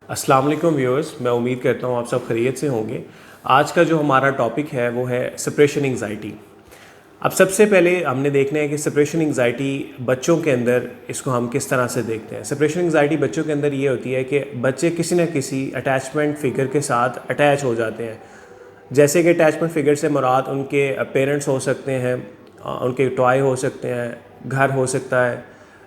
अस्सलाम वालेकुम व्यूअर्स, मैं उम्मीद करता हूँ आप सब खैरियत से होंगे। आज का जो हमारा टॉपिक है वो है सेपरेशन एंग्जाइटी। अब सबसे पहले हमने देखना है कि सेपरेशन एंग्जाइटी बच्चों के अंदर इसको हम किस तरह से देखते हैं। सेपरेशन एंग्जाइटी बच्चों के अंदर ये होती है कि बच्चे किसी न किसी अटैचमेंट फिगर के साथ अटैच हो जाते हैं। जैसे कि अटैचमेंट फिगर से मुराद उनके पेरेंट्स हो सकते हैं, उनके टॉय हो सकते हैं, घर हो सकता है,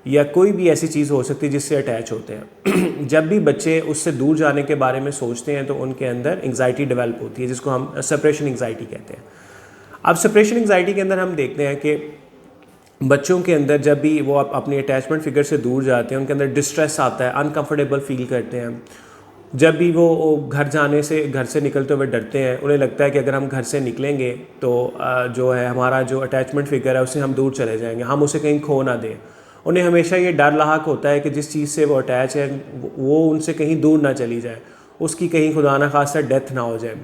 या कोई भी ऐसी चीज़ हो सकती है जिससे अटैच होते हैं। जब भी बच्चे उससे दूर जाने के बारे में सोचते हैं तो उनके अंदर एंग्जाइटी डेवलप होती है, जिसको हम सेपरेशन एंग्जाइटी कहते हैं। अब सेपरेशन एंग्जाइटी के अंदर हम देखते हैं कि बच्चों के अंदर जब भी वो अपनी अटैचमेंट फिगर से दूर जाते हैं, उनके अंदर डिस्ट्रेस आता है, अनकंफर्टेबल फील करते हैं। जब भी वो घर से निकलते हुए डरते हैं, उन्हें लगता है कि अगर हम घर से निकलेंगे तो जो है हमारा जो अटैचमेंट फिगर है उससे हम दूर चले जाएंगे, हम उसे कहीं खो ना दें। उन्हें हमेशा ये डर लाहक होता है कि जिस चीज़ से वो अटैच है वो उनसे कहीं दूर ना चली जाए, उसकी कहीं खुदा ना खास्ता डेथ ना हो जाए।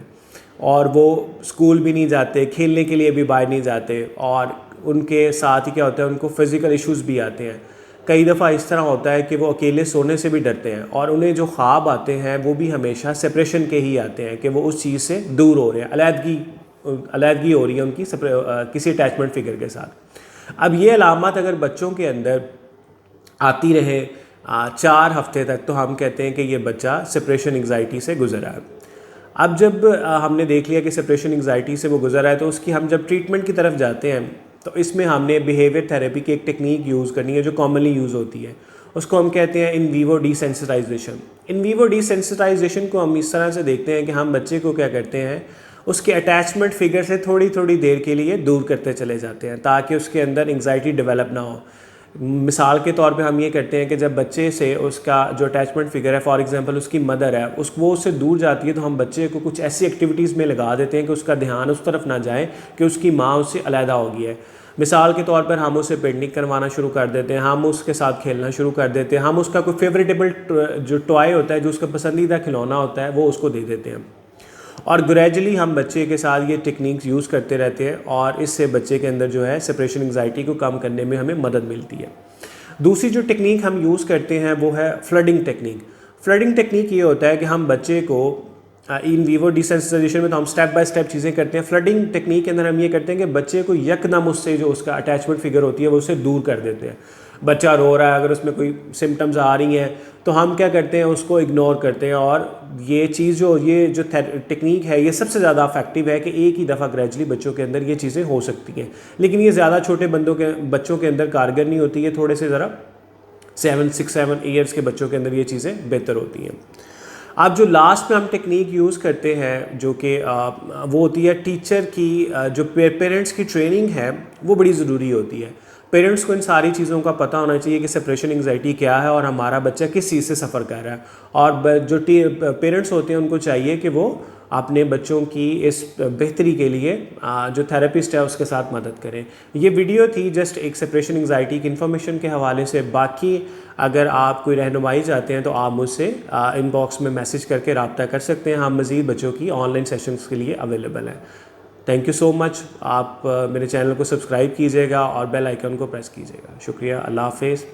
और वो स्कूल भी नहीं जाते, खेलने के लिए भी बाहर नहीं जाते, और उनके साथ ही क्या होता है, उनको फिज़िकल इश्यूज़ भी आते हैं। कई दफ़ा इस तरह होता है कि वो अकेले सोने से भी डरते हैं, और उन्हें जो ख्वाब आते हैं वो भी हमेशा सेपरेशन के ही आते हैं कि वो उस चीज़ से दूर हो रहे हैं, अलहदगी हो रही है उनकी किसी अटैचमेंट फिगर के साथ। अब ये अलामत अगर बच्चों के अंदर आती रहे 4 हफ्ते तक, तो हम कहते हैं कि ये बच्चा सेपरेशन एंग्जाइटी से गुजरा है। अब जब हमने देख लिया कि सेपरेशन एंग्जाइटी से वो गुजरा है, तो उसकी हम जब ट्रीटमेंट की तरफ जाते हैं तो इसमें हमने बिहेवियर थेरेपी की एक टेक्निक यूज़ करनी है जो कॉमनली यूज़ होती है। उसको हम कहते हैं in vivo desensitisation. In vivo desensitisation को हम इस तरह से देखते हैं कि हम बच्चे को क्या करते हैं, उसके अटैचमेंट फिगर से थोड़ी थोड़ी देर के लिए दूर करते चले जाते हैं ताकि उसके अंदर एंग्जाइटी डेवलप ना हो। मिसाल के तौर पे हम ये करते हैं कि जब बच्चे से उसका जो अटैचमेंट फिगर है, फॉर एग्जांपल उसकी मदर है, वो उससे दूर जाती है, तो हम बच्चे को कुछ ऐसी एक्टिविटीज़ में लगा देते हैं कि उसका ध्यान उस तरफ ना जाए कि उसकी माँ उससे अलहदा हो गई है। मिसाल के तौर पर हम उसे पेंटिंग करवाना शुरू कर देते हैं, हम उसके साथ खेलना शुरू कर देते हैं, हम उसका कोई फेवरेटेबल जो टॉय होता है, जो उसका पसंदीदा खिलौना होता है, वो उसको दे देते हैं। और ग्रेजुअली हम बच्चे के साथ ये टेक्निक्स यूज़ करते रहते हैं, और इससे बच्चे के अंदर जो है सेपरेशन एंग्जाइटी को कम करने में हमें मदद मिलती है। दूसरी जो टेक्निक हम यूज़ करते हैं वो है फ्लडिंग टेक्निक। फ्लडिंग टेक्निक ये होता है कि हम बच्चे को इन वीवो डिसेंसिटाइजेशन में तो हम स्टेप बाय स्टेप चीज़ें करते हैं। फ्लडिंग टेक्निक के अंदर हम ये करते हैं कि बच्चे को यकदम उससे जो उसका अटैचमेंट फिगर होती है वो उससे दूर कर देते हैं। बच्चा रो रहा है, अगर उसमें कोई सिम्टम्स आ रही हैं तो हम क्या करते हैं, उसको इग्नोर करते हैं। और ये जो टेक्निक है ये सबसे ज़्यादा इफेक्टिव है कि एक ही दफ़ा ग्रेजुअली बच्चों के अंदर ये चीज़ें हो सकती हैं, लेकिन ये ज़्यादा छोटे बच्चों के अंदर कारगर नहीं होती है। थोड़े से ज़रा 7 ईयर्स के बच्चों के अंदर ये चीज़ें बेहतर होती हैं। अब जो लास्ट में हम टेक्निक यूज़ करते हैं जो कि वो होती है टीचर की, जो पेरेंट्स की ट्रेनिंग है वो बड़ी ज़रूरी होती है। पेरेंट्स को इन सारी चीज़ों का पता होना चाहिए कि सेपरेशन एंग्जाइटी क्या है और हमारा बच्चा किस चीज़ से सफ़र कर रहा है। और जो पेरेंट्स होते हैं उनको चाहिए कि वो अपने बच्चों की इस बेहतरी के लिए जो थेरेपिस्ट है उसके साथ मदद करें। ये वीडियो थी जस्ट एक सेपरेशन एंग्जाइटी की इन्फॉर्मेशन के हवाले से। बाकी अगर आप कोई रहनुमाई चाहते हैं तो आप मुझसे इनबॉक्स में मैसेज करके रब्ता कर सकते हैं। हम मज़ीद बच्चों की ऑनलाइन सेशंस के लिए अवेलेबल हैं। Thank you so much. आप मेरे चैनल को सब्सक्राइब कीजिएगा और बेल आइकन को प्रेस कीजिएगा। शुक्रिया। अल्लाह हाफिज़।